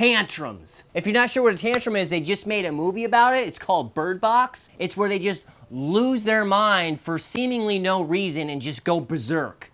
Tantrums. If you're not sure what a tantrum is, they just made a movie about it. It's called Bird Box. It's where they just lose their mind for seemingly no reason and just go berserk.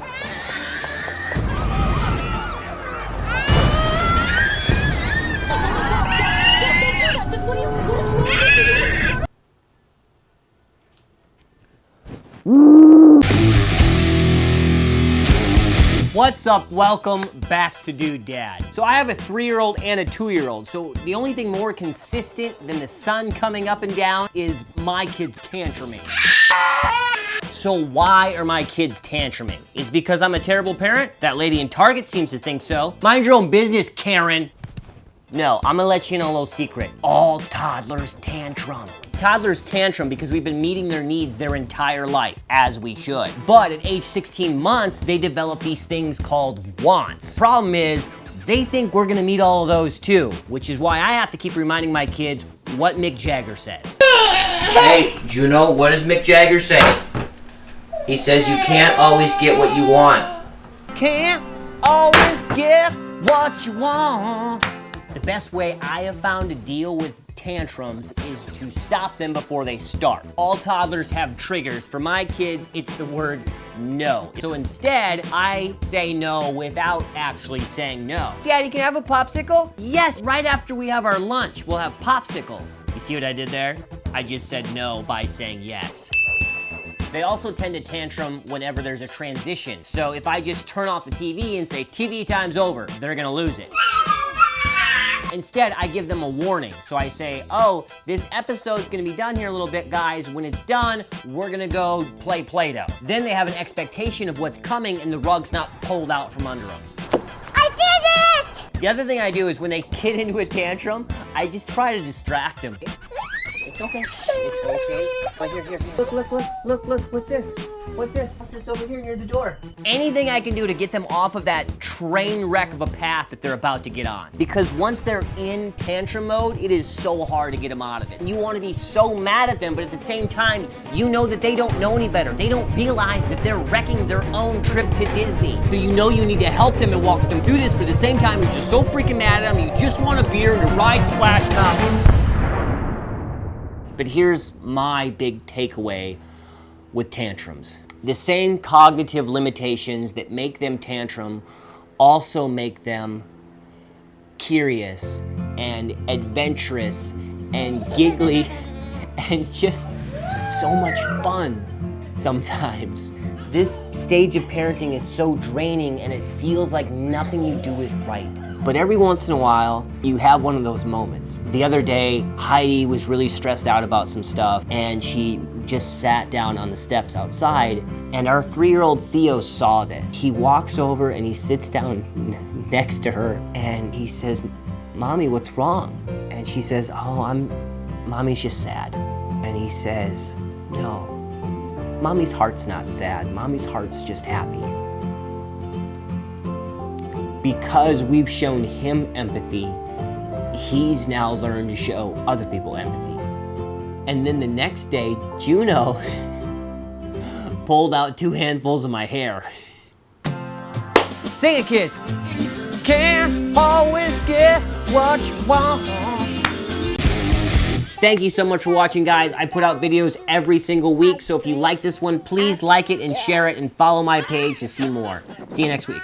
What's up? Welcome back to Dude Dad. So I have a 3-year-old and a 2-year-old. So the only thing more consistent than the sun coming up and down is my kids tantruming. So why are my kids tantruming? Is it because I'm a terrible parent? That lady in Target seems to think so. Mind your own business, Karen. No, I'm gonna let you know a little secret. All toddlers tantrum. Toddlers tantrum because we've been meeting their needs their entire life, as we should. But at age 16 months, they develop these things called wants. Problem is, they think we're gonna meet all of those too, which is why I have to keep reminding my kids what Mick Jagger says. Hey, Juno, what does Mick Jagger say? He says you can't always get what you want. Can't always get what you want. The best way I have found to deal with tantrums is to stop them before they start. All toddlers have triggers. For my kids, it's the word no. So instead, I say no without actually saying no. Daddy, can I have a popsicle? Yes, right after we have our lunch, we'll have popsicles. You see what I did there? I just said no by saying yes. They also tend to tantrum whenever there's a transition. So if I just turn off the TV and say, TV time's over, they're gonna lose it. Instead, I give them a warning. So I say, oh, this episode's gonna be done here a little bit, guys. When it's done, we're gonna go play Play-Doh. Then they have an expectation of what's coming and the rug's not pulled out from under them. I did it! The other thing I do is when they get into a tantrum, I just try to distract them. It's okay, it's okay. But here. Look, what's this? What's this over here near the door? Anything I can do to get them off of that train wreck of a path that they're about to get on. Because once they're in tantrum mode, it is so hard to get them out of it. You want to be so mad at them, but at the same time, you know that they don't know any better. They don't realize that they're wrecking their own trip to Disney. So you know you need to help them and walk them through this, but at the same time, you're just so freaking mad at them, you just want a beer and to ride Splash Mountain. But here's my big takeaway with tantrums. The same cognitive limitations that make them tantrum also make them curious and adventurous and giggly and just so much fun sometimes. This stage of parenting is so draining and it feels like nothing you do is right. But every once in a while, you have one of those moments. The other day, Heidi was really stressed out about some stuff and she just sat down on the steps outside and our 3-year-old Theo saw this. He walks over and he sits down next to her and he says, Mommy, what's wrong? And she says, Mommy's just sad. And he says, no, Mommy's heart's not sad. Mommy's heart's just happy. Because we've shown him empathy, he's now learned to show other people empathy. And then the next day, Juno pulled out 2 handfuls of my hair. Sing it, kids. Can't always get what you want. Thank you so much for watching, guys. I put out videos every single week, so if you like this one, please like it and share it and follow my page to see more. See you next week.